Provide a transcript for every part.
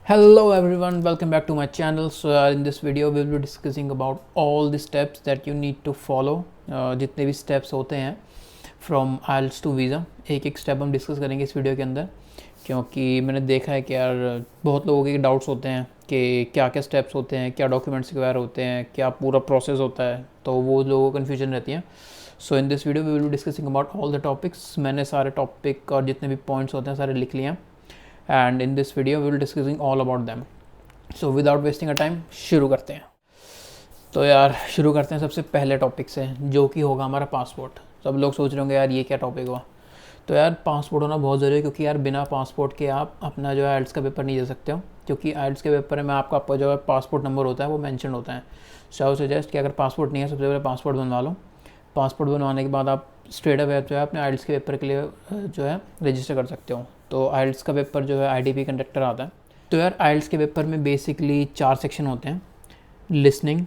Hello everyone, welcome back to my channel. In this video we will be discussing about all the steps that you need to follow. जितने भी steps होते हैं from IELTS to visa, एक एक step हम discuss करेंगे इस video के अंदर, क्योंकि मैंने देखा है कि यार बहुत लोगों के डाउट्स होते हैं कि क्या क्या स्टेप्स होते हैं, क्या डॉक्यूमेंट्स रिक्वायर होते हैं, क्या पूरा प्रोसेस होता है, तो वो लोगों को कन्फ्यूजन रहती है. So in this video we will be discussing about all the topics. मैंने सारे टॉपिक और जितने भी पॉइंट्स होते हैं सारे लिख लिए हैं, and in this video we will discussing all about them. So without wasting a time शुरू करते हैं. तो यार शुरू करते हैं सबसे पहले टॉपिक से, जो कि होगा हमारा पासपोर्ट. सब लोग सोच रहे होंगे यार ये क्या टॉपिक हुआ. तो यार पासपोर्ट होना बहुत ज़रूरी है, क्योंकि यार बिना पासपोर्ट के आप अपना जो है आइल्स का पेपर नहीं दे सकते हो, क्योंकि आइल्स के पेपर में आपका जो है पासपोर्ट नंबर होता है वो मेंशन होता है. सो आई सजेस्ट कि अगर पासपोर्ट नहीं है सबसे पहले पासपोर्ट बनवा लो. पासपोर्ट बनवाने के बाद आप स्ट्रेट अवे जो है अपने आइल्स के पेपर के लिए जो है रजिस्टर कर सकते हो. तो आइल्स का पेपर जो है IDP कंडक्टर आता है. तो यार आइल्स के पेपर में बेसिकली 4 सेक्शन होते हैं: लिसनिंग,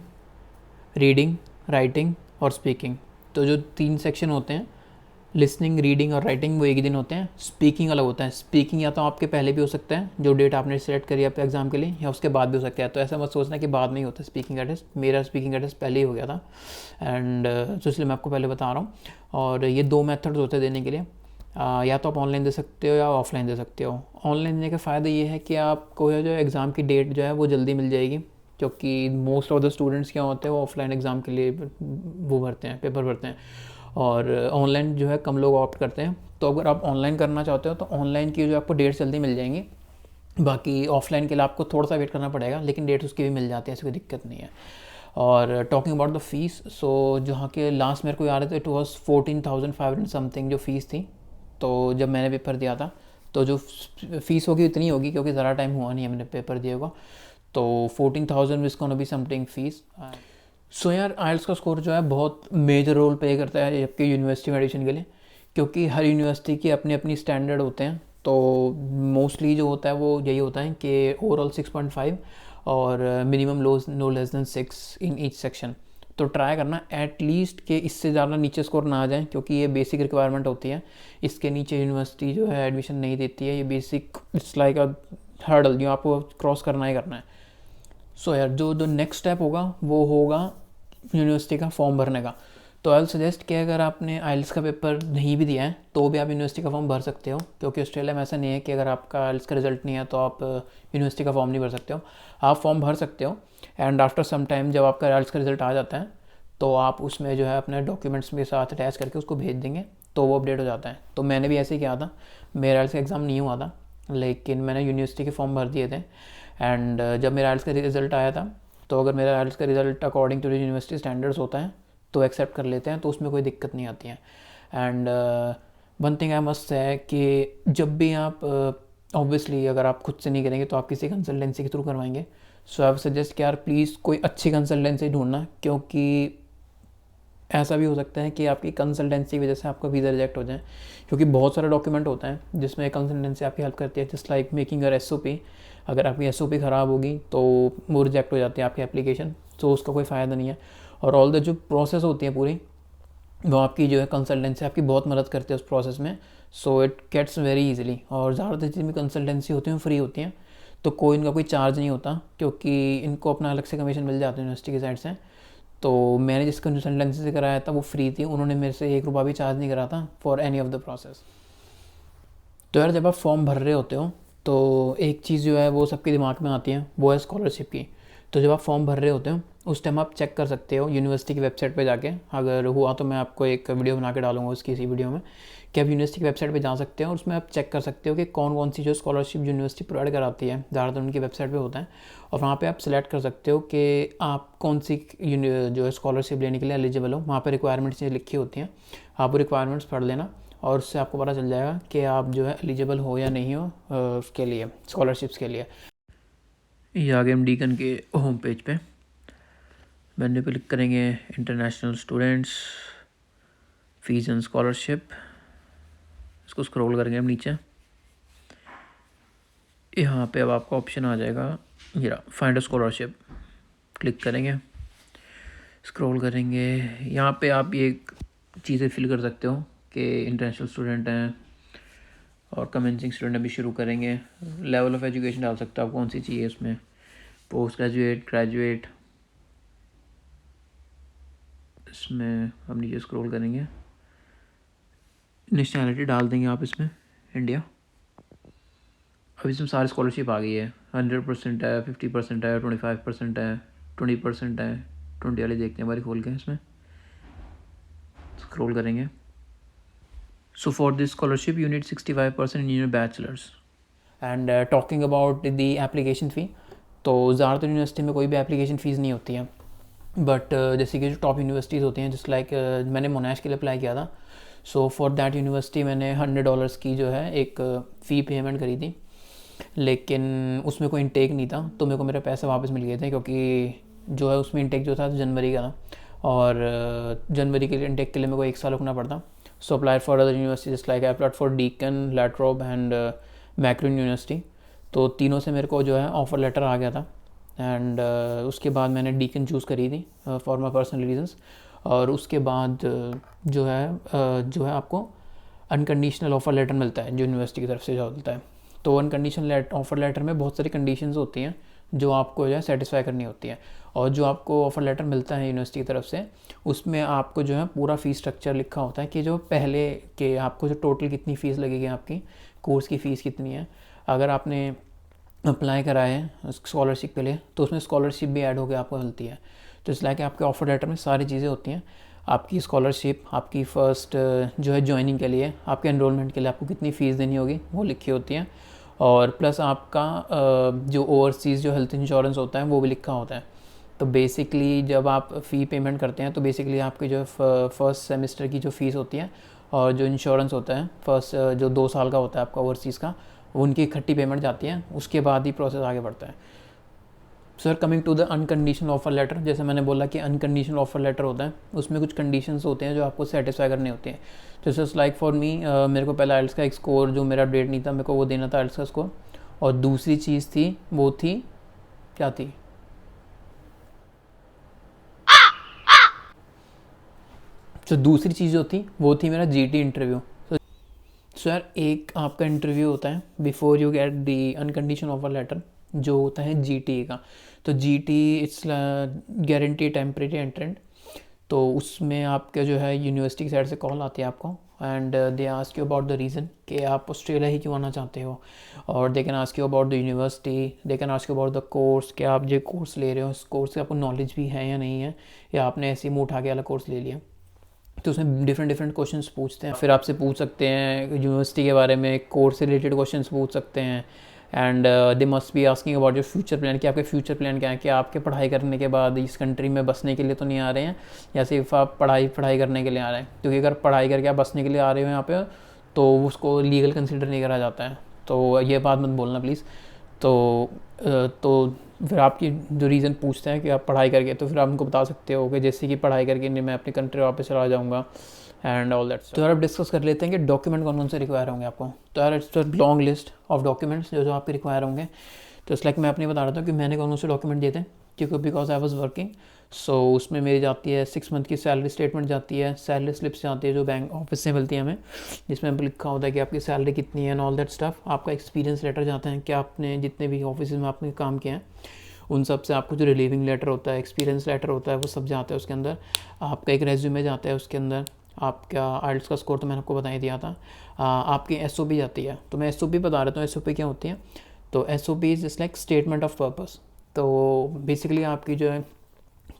रीडिंग, राइटिंग और स्पीकिंग. तो जो 3 सेक्शन होते हैं, लिसनिंग, रीडिंग और राइटिंग, वो एक ही दिन होते हैं. स्पीकिंग अलग होता है. स्पीकिंग या तो आपके पहले भी हो सकता है, जो डेट आपने सेलेक्ट करी अपने एग्जाम के लिए, या उसके बाद भी हो सकता है. तो ऐसा मत सोचना कि बाद में ही होता है स्पीकिंग का टेस्ट. मेरा स्पीकिंग का टेस्ट पहले ही हो गया था, एंड तो इसलिए मैं आपको पहले बता रहा हूँ. और ये 2 मेथड्स होते हैं देने के लिए. या तो आप ऑनलाइन दे सकते हो या ऑफलाइन दे सकते हो. ऑनलाइन देने का फ़ायदा ये है कि आपको जो एग्ज़ाम की डेट जो है वो जल्दी मिल जाएगी, क्योंकि मोस्ट ऑफ द स्टूडेंट्स क्या होते हैं वो ऑफलाइन एग्ज़ाम के लिए वो भरते हैं, पेपर भरते हैं. और ऑनलाइन जो है कम लोग ऑप्ट करते हैं. तो अगर आप ऑनलाइन करना चाहते हो तो ऑनलाइन की जो आपको डेट्स जल्दी मिल जाएंगी. बाकी ऑफलाइन के लिए आपको थोड़ा सा वेट करना पड़ेगा, लेकिन डेट्स उसकी भी मिल जाती है, ऐसी कोई दिक्कत नहीं है. और टॉकिंग अबाउट द फीस, सो जहाँ के लास्ट मेरे को याद है तो इट वॉज 14,500 समथिंग जो फ़ीस थी. तो जब मैंने पेपर दिया था तो जो फ़ीस होगी इतनी होगी, क्योंकि ज़्यादा टाइम हुआ नहीं है मैंने पेपर दिए को. तो 14,000 is gonna be something fees. So यार आइल्स का स्कोर जो है बहुत मेजर रोल प्ले करता है आपके यूनिवर्सिटी में एडमिशन के लिए, क्योंकि हर यूनिवर्सिटी की अपनी अपनी स्टैंडर्ड होते हैं. तो मोस्टली जो होता है वो यही होता है कि ओवरऑल 6.5 और minimum no less than 6 in each section. तो ट्राई करना एटलीस्ट कि इससे ज़्यादा नीचे स्कोर ना आ जाए, क्योंकि ये बेसिक रिक्वायरमेंट होती है. इसके नीचे यूनिवर्सिटी जो है एडमिशन नहीं देती है. ये basic it's like a hurdle जो आपको क्रॉस करना ही करना है. सो यार जो नेक्स्ट स्टेप होगा वो होगा यूनिवर्सिटी का फॉर्म भरने का. तो आई सजेस्ट कि अगर आपने आइल्स का पेपर नहीं भी दिया है तो भी आप यूनिवर्सिटी का फॉर्म भर सकते हो, क्योंकि ऑस्ट्रेलिया में ऐसा नहीं है कि अगर आपका आइल्स का रिजल्ट नहीं है तो आप यूनिवर्सिटी का फॉर्म नहीं भर सकते हो. आप फॉर्म भर सकते हो, एंड आफ्टर सम टाइम जब आपका आइल्स का रिजल्ट आ जाता है तो आप उसमें जो है अपने डॉक्यूमेंट्स के साथ अटैच करके उसको भेज देंगे, तो वो अपडेट हो जाता है. तो मैंने भी ऐसे ही किया था. मेरा आइल्स का एग्ज़ाम नहीं हुआ था, लेकिन मैंने यूनिवर्सिटी के फॉर्म भर दिए थे. एंड जब मेरा आइल्स का रिज़ल्ट आया था, तो अगर मेरा आइल्स का result according to the university standards होता है तो एक्सेप्ट कर लेते हैं, तो उसमें कोई दिक्कत नहीं आती है. And one thing I must है कि जब भी आप ऑब्वियसली अगर आप खुद से नहीं करेंगे तो आप किसी कंसल्टेंसी के थ्रू करवाएंगे. सो आई सजेस्ट कि यार प्लीज़ कोई अच्छी कंसल्टेंसी ढूंढना, क्योंकि ऐसा भी हो सकता है कि आपकी कंसल्टेंसी की वजह से आपका वीज़ा रिजेक्ट हो जाए, क्योंकि बहुत सारे डॉक्यूमेंट होता है जिसमें कंसल्टेंसी आपकी हेल्प करती है, just like making a SOP. अगर आपकी SOP ख़राब होगी तो वो रिजेक्ट हो जाती है आपकी एप्लीकेशन, तो उसका कोई फ़ायदा नहीं है. और ऑल द जो प्रोसेस होती है पूरी, वो आपकी जो है कंसल्टेंसी आपकी बहुत मदद करती है उस प्रोसेस में. So it gets very easily. और ज़्यादातर जितनी कंसल्टेंसी होती हैं फ्री होती हैं, तो कोई इनका कोई चार्ज नहीं होता, क्योंकि इनको अपना अलग से कमीशन मिल जाता है यूनिवर्सिटी की साइड से. तो मैंने जिस कंसल्टेंसी से कराया था वो फ्री थी, उन्होंने मेरे से 1 रुपया भी चार्ज नहीं करा था for any of the process. तो यार जब आप फॉर्म भर रहे होते हो तो एक चीज़ जो है वो सबके दिमाग में आती है, वो है स्कॉलरशिप की. तो जब आप फॉर्म भर रहे होते हो उस टाइम आप चेक कर सकते हो यूनिवर्सिटी की वेबसाइट पे जाके. अगर हुआ तो मैं आपको एक वीडियो बना के डालूंगा उसकी इसी वीडियो में, कि आप यूनिवर्सिटी की वेबसाइट पे जा सकते हो और उसमें आप चेक कर सकते हो कि कौन कौन सी जो स्कॉलरशिप यूनिवर्सिटी प्रोवाइड कराती है. ज़्यादातर उनकी वेबसाइट पे होता है, और वहाँ पे आप सिलेक्ट कर सकते हो कि आप कौन सी जो है स्कॉलरशिप लेने के लिए एलिजिबल हो. वहाँ पर रिक्वायरमेंट्स लिखी होती हैं, आप वो रिक्वायरमेंट्स पढ़ लेना और उससे आपको पता चल जाएगा कि आप जो है एलिजिबल हो या नहीं हो उसके लिए, स्कॉलरशिप्स के लिए. ये आ गए हम डीकन के होम पेज पे. मेन्यू पे क्लिक करेंगे international students fees and scholarship. इसको स्क्रॉल करेंगे हम नीचे. यहाँ पे अब आपका ऑप्शन आ जाएगा ये फाइंड अ स्कॉलरशिप. क्लिक करेंगे, स्क्रॉल करेंगे. यहाँ पे आप ये चीज़ें फिल कर सकते हो कि इंटरनेशनल स्टूडेंट हैं, और कमेंसिंग स्टूडेंट अभी शुरू करेंगे। लेवल ऑफ एजुकेशन डाल सकते हो आप, कौन सी चाहिए उसमें, पोस्ट ग्रेजुएट, ग्रेजुएट। इसमें हम नीचे स्क्रॉल करेंगे, नेशनैलिटी डाल देंगे आप इसमें, इंडिया। अब इसमें सारी स्कॉलरशिप आ गई है, 100% है, 50% है, 25% है, 20% है। 20 वाले देखते हैं हमारी खोल के, इसमें स्क्रॉल करेंगे। So for this scholarship you need 65% in your bachelors. And talking about the application fee, तो ज़्यादातर यूनिवर्सिटी में कोई भी एप्लीकेशन फ़ीस नहीं होती है, बट जैसे कि जो टॉप यूनिवर्सिटीज़ होती हैं, जस्ट लाइक मैंने मोनाश के लिए अप्लाई किया था। सो फॉर दैट यूनिवर्सिटी मैंने $100 की जो है एक फ़ी पेमेंट करी थी, लेकिन उसमें कोई इंटेक नहीं था, तो मेरे को मेरे पैसे वापस मिल गए थे, क्योंकि जो है उसमें इंटेक जो था जनवरी का था, और जनवरी के लिए इंटेक के लिए मेरे को 1 साल रुकना पड़ता। So apply for other universities like I applied for Deakin, La Trobe and Macquarie university. तो तीनों से मेरे को जो है ऑफ़र लेटर आ गया था, एंड उसके बाद मैंने डीकन चूज़ करी थी फॉर माई पर्सनल रीजंस। और उसके बाद जो है आपको अनकंडीशनल ऑफ़र लेटर मिलता है जो यूनिवर्सिटी की तरफ से जो मिलता है। तो अनकंडीशनल ऑफ़र लेटर में बहुत सारी कंडीशंस होती हैं जो आपको जो है सेटिस्फाई करनी होती है, और जो आपको ऑफ़र लेटर मिलता है यूनिवर्सिटी की तरफ से, उसमें आपको जो है पूरा फ़ीस स्ट्रक्चर लिखा होता है कि जो पहले के आपको जो टोटल कितनी फ़ीस लगेगी, आपकी कोर्स की फ़ीस कितनी है। अगर आपने अप्लाई करा है स्कॉलरशिप के लिए, तो उसमें स्कॉलरशिप भी ऐड होकर आपको मिलती है। तो इसलिए कि आपके ऑफ़र लेटर में सारी चीज़ें होती हैं, आपकी स्कॉलरशिप, आपकी फ़र्स्ट जो है ज्वाइनिंग के लिए, आपके एनरोलमेंट के लिए आपको कितनी फ़ीस देनी होगी वो लिखी होती है, और प्लस आपका जो ओवरसीज़ जो हेल्थ इंश्योरेंस होता है वो भी लिखा होता है। तो बेसिकली जब आप फ़ी पेमेंट करते हैं, तो बेसिकली आपकी जो फर्स्ट सेमेस्टर की जो फ़ीस होती है, और जो इंश्योरेंस होता है फर्स्ट जो 2 साल का होता है आपका ओवरसीज़ का, उनकी इकट्ठी पेमेंट जाती है, उसके बाद ही प्रोसेस आगे बढ़ता है। Sir coming to the unconditional offer letter, जैसे मैंने बोला कि अनकंडीशनल ऑफ़र लेटर होता है, उसमें कुछ कंडीशंस होते हैं जो आपको सेटिस्फाई करने होते हैं। तो जस्ट लाइक फॉर मी, मेरे को पहला आइल्स का एक स्कोर जो मेरा अपडेट नहीं था, मेरे को वो देना था आइल्स का स्कोर। और दूसरी चीज़ थी, वो थी क्या थी, जो दूसरी चीज़ जो थी वो थी मेरा जीटी इंटरव्यू। सर एक आपका इंटरव्यू होता है before you get the unconditional offer letter, जो होता है जीटी का। तो GT it's guarantee temporary entrant. तो उसमें आपका जो है यूनिवर्सिटी की साइड से कॉल आती है आपको, and they ask you about the reason कि आप ऑस्ट्रेलिया ही क्यों आना चाहते हो, और they can ask you about the university, they can ask you about the course, कि आप जो कोर्स ले रहे हो उस कोर्स से आपको नॉलेज भी है या नहीं है, या आपने ऐसे ही मुँह उठा के वाला कोर्स ले लिया। तो उसमें डिफरेंट क्वेश्चंस पूछते हैं, फिर आपसे पूछ सकते हैं यूनिवर्सिटी के बारे में, कोर्स से रिलेटेड क्वेश्चंस पूछ सकते हैं, and they must be asking about your future plan, कि आपके फ्यूचर प्लान क्या है, कि आपके पढ़ाई करने के बाद इस कंट्री में बसने के लिए तो नहीं आ रहे हैं, या सिर्फ आप पढ़ाई करने के लिए आ रहे हैं। क्योंकि अगर पढ़ाई करके आप बसने के लिए आ रहे हो यहाँ पे, तो उसको लीगल कंसिडर नहीं करा जाता है, तो ये बात मत बोलना प्लीज़। तो फिर आपकी जो रीज़न पूछते हैं कि आप पढ़ाई करके, तो फिर आप उनको बता सकते हो कि जैसे कि पढ़ाई करके नहीं, मैं अपनी कंट्री वापस चला जाऊँगा एंड ऑल दैट। तो यार अब डिस्कस कर लेते हैं कि डॉक्यूमेंट कौन कौन से रिक्वायर होंगे आपको। तो यार it's long list of documents जो आपके रिक्वायर होंगे। तो इस लाइक मैं अपनी बता रहा था कि मैंने कौन से डॉक्यूमेंट दिए थे, क्योंकि बिकॉज आई वॉज वर्किंग। सो उसमें मेरी जाती है 6 मंथ की सैलरी स्टेटमेंट जाती है, सैलरी स्लिप्स जाती है जो बैंक ऑफिस से मिलती है हमें, जिसमें लिखा होता है कि आपकी सैलरी कितनी है एंड ऑल दैट स्टफ। आपका एक्सपीरियंस लेटर जाता है कि आपने जितने भी ऑफिस में आपने काम किया है उन सब से आपको जो रिलीविंग लेटर होता है, एक्सपीरियंस लेटर होता है, वो सब जाता है उसके अंदर। आपका एक रेज्यूमे जाता है उसके अंदर, आपका आइल्स का स्कोर तो मैंने आपको बता ही दिया था। आपकी एसओपी जाती है। तो मैं एसओपी बता रहा हूँ एसओपी क्या होती है। तो SOP is just like statement of purpose. तो बेसिकली आपकी जो है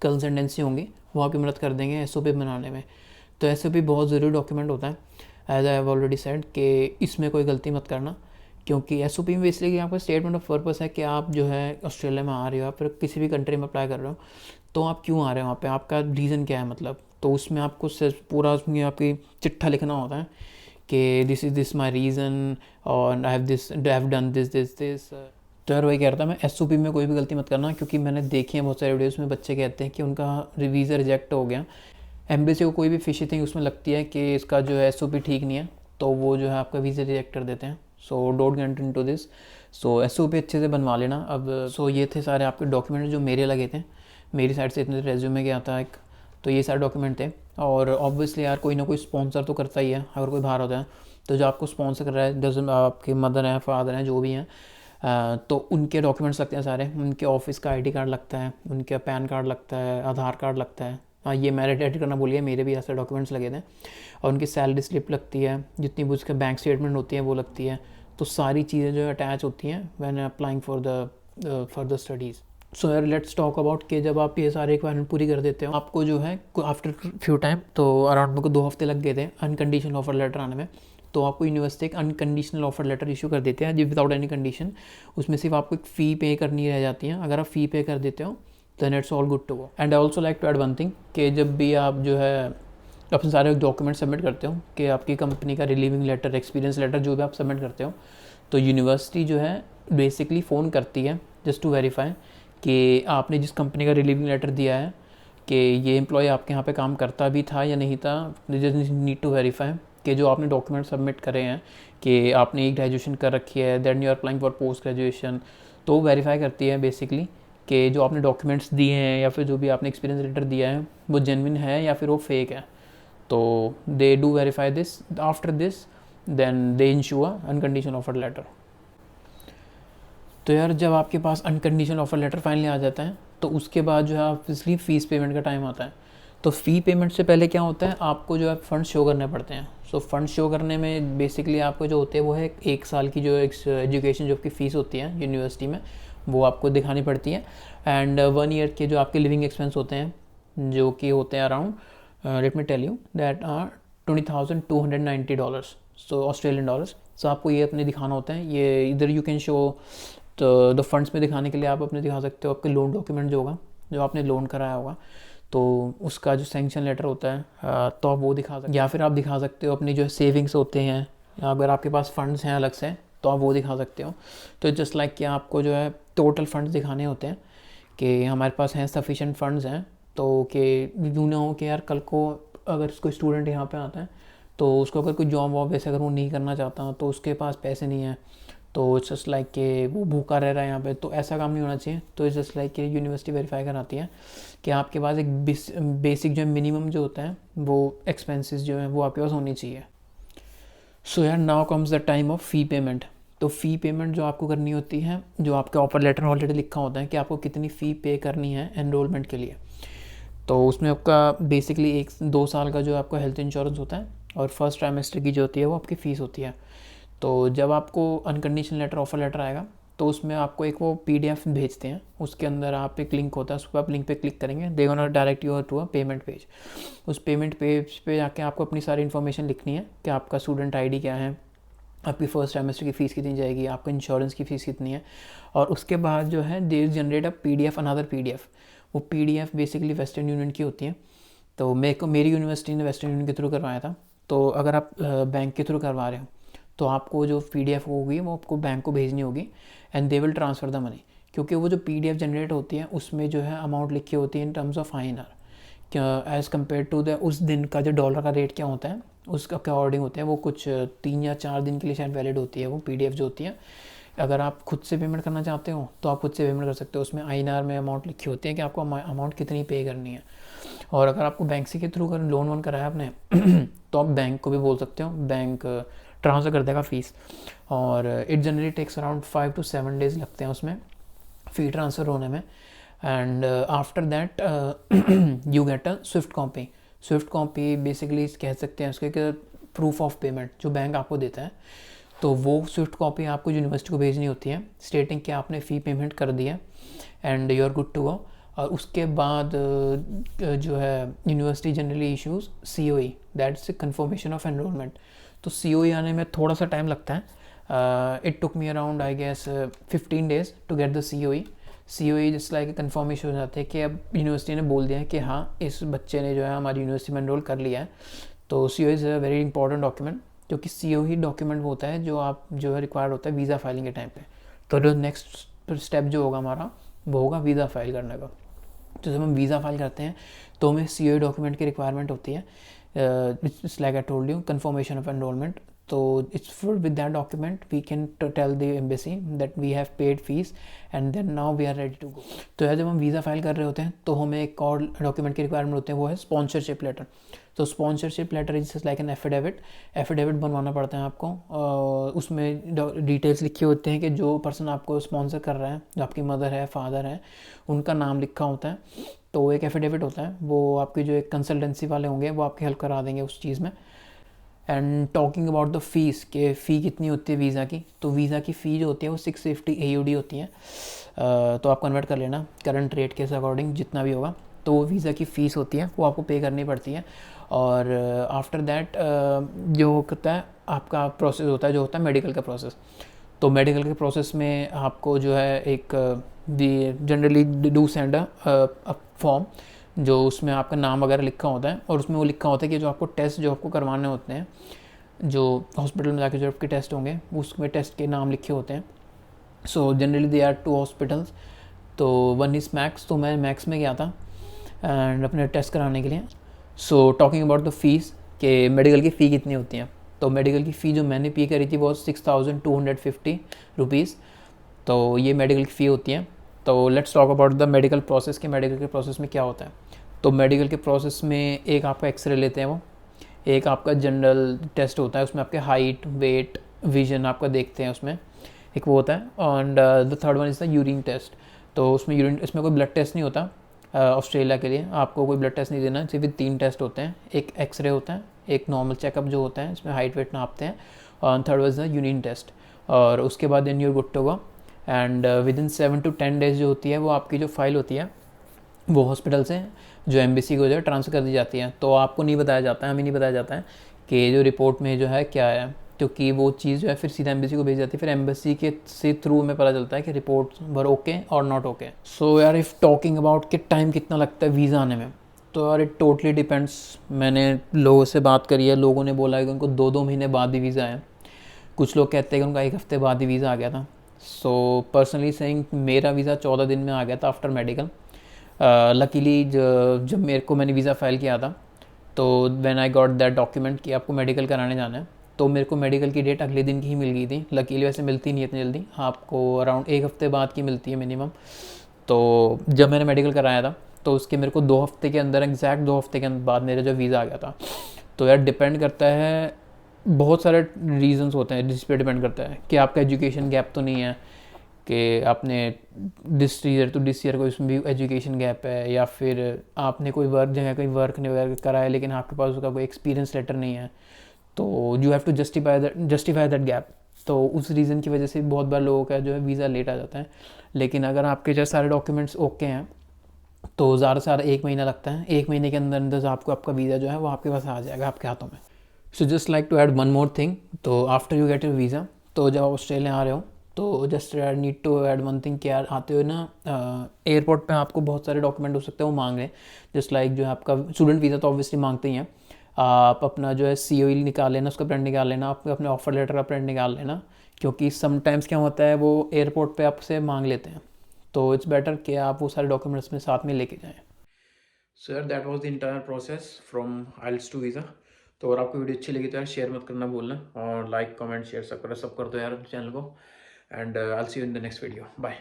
कंसल्टेंसी होंगी वो आपकी मदद कर देंगे एसओपी बनाने में। तो एसओपी बहुत ज़रूरी डॉक्यूमेंट होता है, as I have already said कि इसमें कोई गलती मत करना, क्योंकि एसओपी में इसलिए कि आपका स्टेटमेंट ऑफ पर्पस है कि आप जो है ऑस्ट्रेलिया में आ रहे हो, या फिर किसी भी कंट्री में अप्लाई कर रहे हो, तो आप क्यों आ रहे हो वहाँ पे, आपका रीज़न क्या है मतलब। तो उसमें आपको पूरा उसमें आपकी चिट्ठा लिखना होता है कि दिस माई रीज़न, और आई हैव डन दिस। तो यार वही कह रहा था मैं, एसओपी में कोई भी गलती मत करना, क्योंकि मैंने देखी है बहुत सारे वीडियोस में बच्चे कहते हैं कि उनका वीज़ा रिजेक्ट हो गया। एम्बेसी को कोई भी फिशी थिंग उसमें लगती है कि इसका जो है एसओपी ठीक नहीं है, तो वो जो है आपका वीज़ा रिजेक्ट कर देते हैं। So don't get into this. So SOP अच्छे से बनवा लेना। अब सो ये थे सारे आपके डॉक्यूमेंट जो मेरे लगे थे, मेरी साइड से इतने रेज्यूमे गया था एक, तो ये सारे डॉक्यूमेंट थे। और ऑब्वियसली यार कोई ना कोई स्पॉन्सर तो करता ही है, अगर कोई बाहर होता है तो जो आपको स्पॉन्सर कर रहा है, जैसे आपके मदर हैं, फादर हैं, जो भी हैं, तो उनके डॉक्यूमेंट्स लगते हैं सारे, उनके ऑफिस का आईडी कार्ड लगता है, उनका पैन कार्ड लगता है, आधार कार्ड लगता है। हाँ, ये मैंने एडिट करना भूल गया, मेरे भी ऐसे डॉक्यूमेंट्स लगे थे। और उनकी सैलरी स्लिप लगती है, जितनी भी उसके बैंक स्टेटमेंट होती है वो लगती है। तो सारी चीज़ें जो अटैच होती हैं when applying for the studies. So यार लेट्स टॉक अबाउट कि जब आप ये सारे रिक्वायरमेंट पूरी कर देते हो, आपको जो है आफ्टर फ्यू टाइम, तो अराउंड मेरे को 2 हफ्ते लग गए थे अनकंडीशनल ऑफर लेटर आने में। तो आपको यूनिवर्सिटी एक अनकंडीशनल ऑफर लेटर इशू कर देते हैं जी, विदाउट एनी कंडीशन। उसमें सिर्फ आपको एक फ़ी पे करनी रह जाती है। अगर आप फ़ी पे कर देते हो then it's all good to go. And I also like to add one thing कि जब भी आप जो है अपने सारे डॉक्यूमेंट सबमिट करते हो, कि आपकी कंपनी का रिलीविंग लेटर, एक्सपीरियंस लेटर जो भी आप सबमिट करते हो, तो यूनिवर्सिटी जो है बेसिकली फ़ोन करती है जस्ट टू वेरीफाई कि आपने जिस कंपनी का रिलीविंग लेटर दिया है कि ये एम्प्लॉय आपके यहाँ पे काम करता भी था या नहीं था। जस्ट नीड टू वेरीफाई कि जो आपने डॉक्यूमेंट सबमिट करे हैं कि आपने एक ग्रेजुएशन कर रखी है, then you are applying for post graduation, तो वेरीफाई करती है बेसिकली कि जो आपने डॉक्यूमेंट्स दिए हैं या फिर जो भी आपने एक्सपीरियंस लेटर दिया है वो जेन्युइन है या फिर वो फेक है। तो they do verify this, after this then they issue a unconditional offer letter. तो यार जब आपके पास अनकंडीशनल ऑफर लेटर फाइनली आ जाता है, तो उसके बाद जो है ऑब्वियसली फ़ीस पेमेंट का टाइम आता है। तो फ़ी पेमेंट से पहले क्या होता है, आपको जो है फ़ंड शो करने पड़ते हैं। सो फंड शो करने में बेसिकली आपको जो होते हैं वो है 1 साल की जो एजुकेशन जो आपकी फ़ीस होती है यूनिवर्सिटी में, वो आपको दिखानी पड़ती है। एंड 1 ईयर के जो आपके लिविंग एक्सपेंस होते हैं, जो कि होते हैं around let me tell you that are $20,290, so Australian dollars. So आपको ये अपने दिखाना होता है। ये इधर यू कैन शो, तो द फंड्स में दिखाने के लिए आप अपने दिखा सकते हो आपके लोन डॉक्यूमेंट जो होगा, जो आपने लोन कराया होगा, तो उसका जो सैंक्शन लेटर होता है, तो आप वो दिखा सकते, या फिर आप दिखा सकते हो अपनी जो सेविंग्स होते हैं, अगर आपके पास फंड्स हैं अलग से तो आप वो दिखा सकते हो। तो जस्ट लाइक कि आपको जो है टोटल फंड्स दिखाने होते हैं कि हमारे पास हैं सफिशेंट फंड्स हैं, तो कि यूँ ना हो कि यार कल को अगर कोई स्टूडेंट यहाँ पे आता है तो उसको अगर कोई जॉब वॉब वैसे अगर वो नहीं करना चाहता तो उसके पास पैसे नहीं है, तो इट्स जस्ट लाइक कि वो भूखा रह रहा है यहाँ पे, तो ऐसा काम नहीं होना चाहिए। तो इट्स जस्ट लाइक कि यूनिवर्सिटी वेरीफाई कराती है कि आपके पास एक बेसिक जो मिनिमम जो होता है वो एक्सपेंसेस जो है वो आपके पास होनी चाहिए। सो यार now comes the time of fee payment. तो फ़ी पेमेंट जो आपको करनी होती है, जो आपके ऑफर लेटर में ऑलरेडी लिखा होता है कि आपको कितनी फ़ी पे करनी है एनरोलमेंट के लिए। तो उसमें आपका बेसिकली 1-2 साल का जो आपका हेल्थ इंश्योरेंस होता है, और फर्स्ट ट्राइमेस्टर की जो होती है वो आपकी फ़ीस होती है। तो जब आपको अनकंडीशनल लेटर, ऑफर लेटर आएगा, तो उसमें आपको एक वो PDF भेजते हैं, उसके अंदर आप एक लिंक होता है, उस पर आप लिंक पे क्लिक करेंगे, they gonna direct you to a payment page. उस पेमेंट पेज पे जाके आपको अपनी सारी इन्फॉर्मेशन लिखनी है कि आपका स्टूडेंट ID क्या है, आपकी फर्स्ट सेमेस्टर की फ़ीस कितनी जाएगी, आपका इंश्योरेंस की फ़ीस कितनी है। और उसके बाद जो है they generate a PDF, another PDF। वो PDF बेसिकली वेस्टर्न यूनियन की होती है। तो मेरी यूनिवर्सिटी ने वेस्टर्न यूनियन के थ्रू करवाया था। तो अगर आप बैंक के थ्रू करवा रहे हो तो आपको जो PDF होगी वो आपको बैंक को भेजनी होगी, and they will transfer the money. क्योंकि वो जो PDF जनरेट होती है उसमें जो है अमाउंट लिखी होती है in terms of INR, as compare to the उस दिन का जो डॉलर का रेट क्या होता है उसका अकॉर्डिंग होते हैं। वो कुछ 3 या 4 दिन के लिए शायद वैलिड होती है वो PDF जो होती है। अगर आप खुद से पेमेंट करना चाहते हो तो आप खुद से पेमेंट कर सकते हो, उसमें INR में अमाउंट लिखी होती है कि आपको अमाउंट कितनी पे करनी है। और अगर आपको बैंक से के थ्रू अगर लोन वोन कराया आपने तो आप बैंक को भी बोल सकते हो, बैंक ट्रांसफ़र कर देगा फ़ीस। और it generally takes around 5 to 7 days लगते हैं उसमें फ़ी ट्रांसफ़र होने में। And after that you get a swift copy. Swift copy basically कह सकते हैं उसके कि प्रूफ ऑफ पेमेंट जो बैंक आपको देता है। तो वो स्विफ्ट कॉपी आपको यूनिवर्सिटी को भेजनी होती है, स्टेटिंग कि आपने फ़ी पेमेंट कर दिया and you are good to go. और उसके बाद जो है university generally issues COE, that's confirmation of enrolment. तो COE आने में थोड़ा सा टाइम लगता है। It took me around I guess 15 days to get the COE। COE just like confirmation हो जाते हैं कि अब यूनिवर्सिटी ने बोल दिया है कि हाँ इस बच्चे ने जो है हमारी यूनिवर्सिटी में एनरोल कर लिया है। तो COE is a very important document, क्योंकि COE डॉक्यूमेंट होता है जो आप जो है रिक्वायर्ड होता है वीज़ा फाइलिंग के टाइम पे। तो जो नेक्स्ट स्टेप जो होगा हमारा वो होगा वीज़ा फाइल करने का। तो जब हम वीज़ा फाइल करते हैं तो हमें COE डॉक्यूमेंट की रिक्वायरमेंट होती है, like I told you, confirmation of enrolment. तो it's for with that document we can tell the embassy that we have paid fees and then now we are ready to go. तो यार जब हम visa file कर रहे होते हैं तो हमें एक और डॉक्यूमेंट की रिक्वायरमेंट होती है, वो है स्पॉन्सरशिप लेटर। तो sponsorship letter is like an affidavit बनवाना पड़ता है आपको। उसमें डिटेल्स लिखे होते हैं कि जो पर्सन आपको स्पॉन्सर कर रहा है, जो आपकी मदर है, फादर है, उनका नाम लिखा होता है। तो एक एफिडेविट होता है, वो आपकी जो एक कंसल्टेंसी वाले होंगे वो आपकी हेल्प करा देंगे उस चीज़ में। And talking about the fees, के फ़ी कितनी होती है वीज़ा की, तो वीज़ा की फ़ी जो होती है वो 650 AUD होती है। तो आप कन्वर्ट कर लेना करंट रेट के अकॉर्डिंग जितना भी होगा। तो वो वीज़ा की फ़ीस होती है वो आपको पे करनी पड़ती है। और आफ्टर दैट जो होता है आपका प्रोसेस होता है, जो होता है मेडिकल का प्रोसेस। तो मेडिकल के प्रोसेस में आपको जो है एक generally do send a form, जो उसमें आपका नाम वगैरह लिखा होता है, और उसमें वो लिखा होता है कि जो आपको टेस्ट जो आपको करवाने होते हैं, जो हॉस्पिटल में जाके जो आपके टेस्ट होंगे उसमें टेस्ट के नाम लिखे होते हैं। So generally they are 2 hospitals. तो वन इज़ मैक्स, तो मैं मैक्स में गया था एंड अपने टेस्ट कराने के लिए। So talking about the fees, के मेडिकल की फ़ी कितनी होती है, तो मेडिकल की फ़ी जो मैंने पे करी थी वो 6250 रुपीज़। तो ये मेडिकल की फ़ी होती है। तो let's talk about the medical process, के मेडिकल के प्रोसेस में क्या होता है। तो मेडिकल के प्रोसेस में एक आपका एक्सरे लेते हैं वो, एक आपका जनरल टेस्ट होता है, उसमें आपके हाइट, वेट, विजन आपका देखते हैं उसमें, एक वो होता है। And the third one is the urine test. तो उसमें यूरिन, इसमें कोई ब्लड टेस्ट नहीं होता। ऑस्ट्रेलिया के लिए आपको कोई ब्लड टेस्ट नहीं देना, सिर्फ 3 टेस्ट होते हैं। एक एक्सरे होता है, एक नॉर्मल चेकअप जो होता है इसमें हाइट वेट नापते हैं, और third was the urine test. और उसके बाद then you're good to go. And within 7 to 10 days जो होती है वो आपकी जो फाइल होती है वो हॉस्पिटल से जो एम्बेसी को जो है ट्रांसफ़र कर दी जाती है। तो आपको नहीं बताया जाता है, हमें नहीं बताया जाता है कि जो रिपोर्ट में जो है क्या है, क्योंकि वो चीज़ जो है फिर सीधा एम्बेसी को भेज जाती है। फिर एम्बेसी के से थ्रू हमें पता चलता है कि रिपोर्ट वर ओके और नॉट ओके। सो यार इफ़ टॉकिंग अबाउट कि टाइम कितना लगता है वीज़ा आने में, तो यार इट टोटली डिपेंड्स। मैंने लोगों से बात करी है, लोगों ने बोला है कि उनको 2-2 महीने बाद ही वीज़ा आया। कुछ लोग कहते हैं कि उनका 1 हफ्ते बाद ही वीज़ा आ गया था। सो पर्सनली सेइंग मेरा वीज़ा 14 दिन में आ गया था आफ्टर मेडिकल। लकीली जब मैंने वीज़ा फ़ाइल किया था, तो when I got that document कि आपको मेडिकल कराने जाना है, तो मेरे को मेडिकल की डेट अगले दिन की ही मिल गई थी। लकीली वैसे मिलती नहीं है इतनी जल्दी, आपको अराउंड 1 हफ्ते बाद की मिलती है मिनिमम। तो जब मैंने मेडिकल कराया था तो उसके मेरे को 2 हफ्ते के अंदर, एग्जैक्ट 2 हफ्ते के बाद मेरा जो वीज़ा आ गया था। तो यार डिपेंड करता है, बहुत सारे रीजंस होते हैं जिस पे डिपेंड करता है कि आपका एजुकेशन गैप तो नहीं है, कि आपने this year to this year कोई उसमें भी एजुकेशन गैप है, या फिर आपने कोई वर्क जगह कोई वर्क नहीं वगैरह करा है लेकिन आपके पास उसका कोई एक्सपीरियंस लेटर नहीं है, तो you have to justify that gap. तो उस रीज़न की वजह से बहुत बार लोगों का जो है वीज़ा लेट आ जाता है। लेकिन अगर आपके जो सारे डॉक्यूमेंट्स ओके हैं तो ज़्यादा से ज़्यादा 1 महीना लगता है। 1 महीने के अंदर अंदर आपको आपका वीज़ा जो है वो आपके पास आ जाएगा, आपके हाथों में। So just like to add one more thing, तो after you get your visa, तो जब आप ऑस्ट्रेलिया आ रहे हो तो just need to add one thing कि यार आते हुए ना एयरपोर्ट पे आपको बहुत सारे डॉक्यूमेंट हो सकते हैं वो मांग रहे हैं। जस्ट लाइक जो है आपका स्टूडेंट वीज़ा तो ऑब्वियसली मांगते ही हैं। आप अपना जो है COE निकाल लेना, उसका प्रिंट निकाल लेना, आप अपने ऑफर लेटर का प्रिंट निकाल लेना, क्योंकि समटाइम्स क्या होता है वो एयरपोर्ट पे आपसे मांग लेते हैं। तो इट्स बेटर कि आप वो सारे डॉक्यूमेंट्स में साथ में लेके जाएँ। सो यार that was the entire process from IELTS to visa. तो अगर आपको वीडियो अच्छी लगी तो यार शेयर मत करना भूलना, और लाइक कमेंट शेयर सब कर दो यार चैनल को। And I will see you in the next video. Bye.